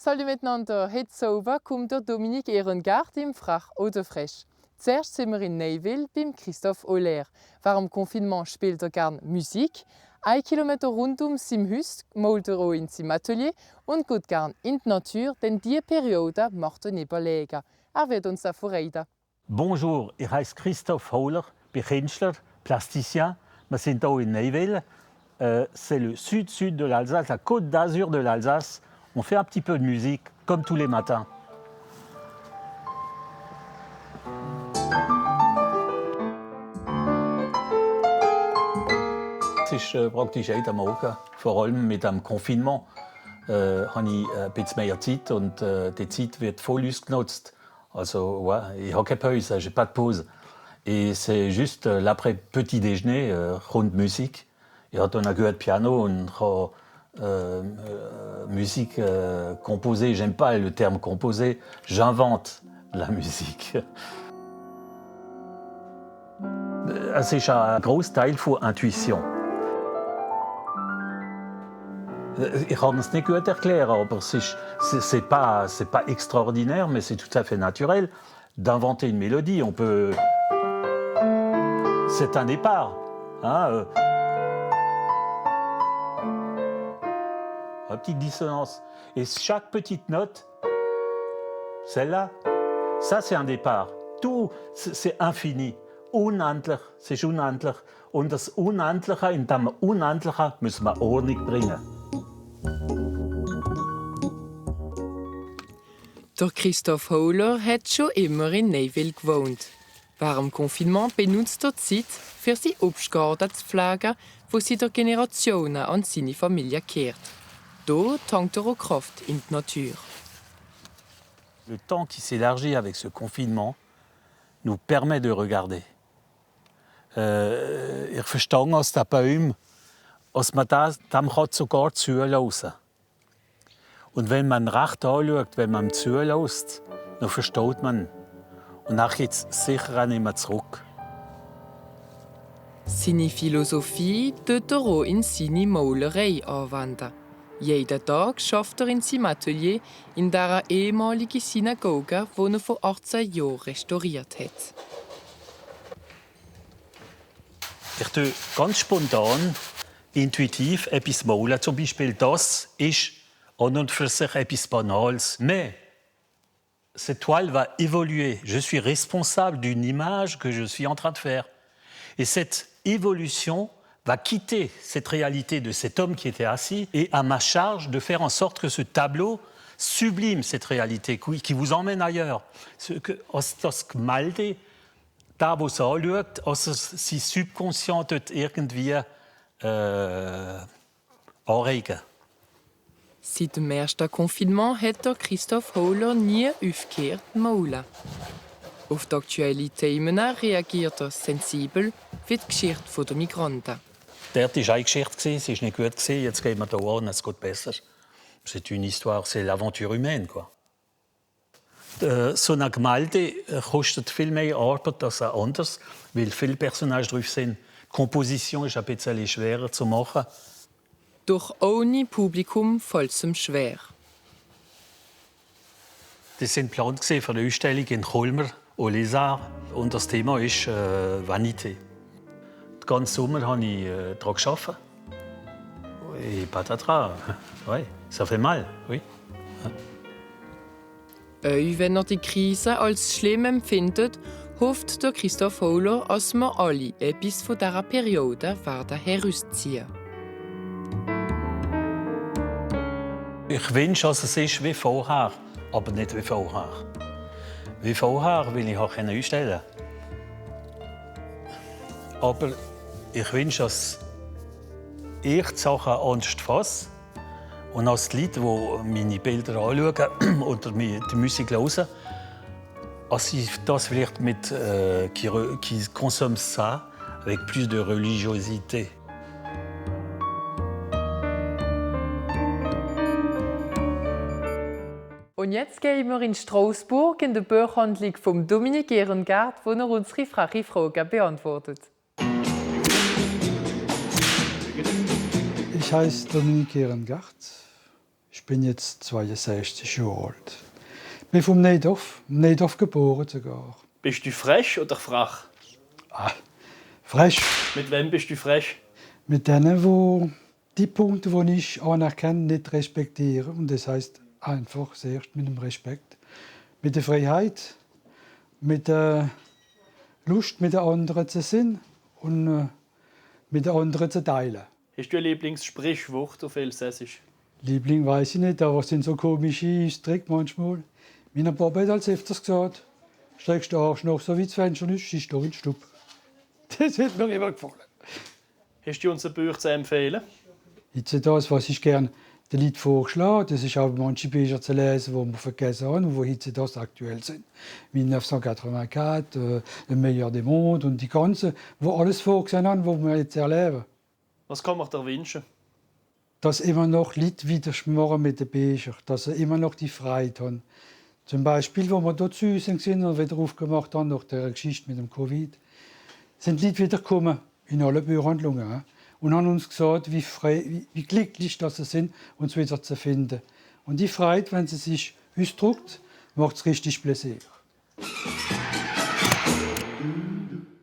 Salut miteinander, heute Sauber kommt der Dominik Ehrengart im Frach oder Fresh. Zuerst sind wir in Neyville beim Christophe Oller. Während dem Confinement spielt er gerne Musik. 1 Kilometer rund um sein Haus malt er auch in seinem Atelier und geht gerne in die Natur, denn diese Periode macht er nicht überlegen. Er wird uns das verraten. Bonjour, ich heiße Christophe Holler, bin Künstler, Plasticien. Wir sind hier in Neyville. C'est le sud-sud de l'Alsace, la côte d'Azur de l'Alsace. On fait un petit peu de musique, comme tous les matins. Es ist praktisch jeden Morgen, vor allem mit dem Confinement, habe ich ein bisschen mehr Zeit und die Zeit wird voll ausgenutzt. Also, ouais, ich habe keine Pause, j'ai pas de pause. Et c'est juste l'après-petit déjeuner, rund Musik. Ich habe dann ein gutes Piano und habe musique composée. J'aime pas le terme composé, j'invente la musique. Es ist ein grosser Teil von Intuition. Ich kann es nicht gut erklären, aber c'est pas extraordinaire, mais c'est tout à fait naturel d'inventer une mélodie. On peut... C'est un départ. Hein, une petite dissonance. Et chaque petite note, celle-là, ça c'est un départ. Tout, c'est infini. Unendlich, es ist unendlich. Und das Unendliche, in dem Unendlichen müssen wir Ordnung bringen. Der Christophe Holler hat schon immer in Neyville gewohnt. Während dem Confinement benutzt er die Zeit, für seinen Obstgarten zu pflegen, wo seit der Generationen an seine Familie kehrt. Hier tankt er auch Kraft in die Natur. Le temps qui s'élargit avec ce confinement nous permet de regarder. Ich verstehe aus den Bäumen, dass man dem sogar zuhören kann. Und wenn man recht anschaut, wenn man zuhört, dann versteht man. Und dann geht es sicher auch nicht mehr zurück. Seine Philosophie tut er auch in seine Malerei anwenden. Jeden Tag schafft er in seinem Atelier in der ehemaligen Synagoge, die er vor 18 Jahren restauriert hat. Ich tue ganz spontan, intuitiv etwas malen. Zum Beispiel das ist an und für sich etwas Banales. Mais cette toile va évoluer. Je suis responsable d'une image que je suis en train de faire. Et cette évolution va quitter cette réalité de cet homme qui était assis et à ma charge de faire en sorte que ce tableau sublime cette réalité, qui vous emmène ailleurs. Das Gemalte, da wo es anschaut, also sein Subconscient dort irgendwie anregen. Seit dem ersten Confinement hat der Christophe Holler nie aufgehört zu malen. Auf die aktuellen Themen reagiert er sensibel wie die Geschichte der Migranten. Dort war eine Geschichte, sie war nicht gut, jetzt gehen wir hier an, es geht besser. C'est une histoire, c'est l'aventure humaine. Quoi. So ein Gemälde kostet viel mehr Arbeit als ein anderes, weil viele Personagen drauf sind. Die Komposition ist ein bisschen schwerer zu machen. Doch ohne Publikum fällt es ihm schwer. Das sind geplant für eine Ausstellung in Colmar, au Lézard. Und das Thema ist Vanité. Den ganzen Sommer habe ich daran gearbeitet. Et patatras. Oui, ça fait mal, oui. Auch wenn er die Krise als schlimm empfindet, hofft der Christophe Holler, dass wir alle etwas von dieser Periode werden herausziehen. Ich wünsche, dass es ist wie vorher, aber nicht wie vorher. Wie vorher will ich auch ausstellen. Aber ich wünsche, dass ich die Sachen ernst fasse und dass die Leute, die meine Bilder anschauen oder die Musik hören, dass sie das vielleicht mit qui consomment ça avec plus de religiosité. Und jetzt gehen wir in Strausburg in die Buchhandlung von Dominik Ehrengart, wo er unsere freche Fragen beantwortet. Ich heiße Dominik Ehrengart, Ich bin jetzt 62 Jahre alt. Ich bin vom Neidorf geboren sogar. Bist du frech oder frech? Frech. Mit wem bist du frech? Mit denen, wo die Punkte, die ich anerkenne, nicht respektiere. Und das heißt einfach zuerst mit dem Respekt, mit der Freiheit, mit der Lust, mit den anderen zu sein und mit den anderen zu teilen. Hast du ein Lieblingssprichwort auf Elsässisch? Liebling weiß ich nicht, aber es sind so komische Ausdrücke manchmal. Mein Papa hat als öfters gesagt, streckst du Arsch noch so wie das Fenster ist, schießt du in den Stub. Das hat mir immer gefallen. Hast du uns ein Buch zu empfehlen? Jetzt das, was ich gerne den Leuten vorschlage, das ist auch manche Bücher zu lesen, die wir vergessen haben und die heute das aktuell sind. 1984, Le Meilleur des Mondes und die ganzen, wo alles vorgesehen haben, was wir jetzt erleben. Was kann man dir wünschen? Dass immer noch Leute wieder schmoren mit den Büchern, dass sie immer noch die Freiheit haben. Zum Beispiel, wo wir dort zu uns sind und wieder aufgemacht haben, nach der Geschichte mit dem Covid, sind Leute wieder gekommen, in alle Buchhandlungen, und haben uns gesagt, wie frei, wie glücklich dass sie sind, uns wieder zu finden. Und die Freiheit, wenn sie sich ausdrückt, macht es richtig Plaisir.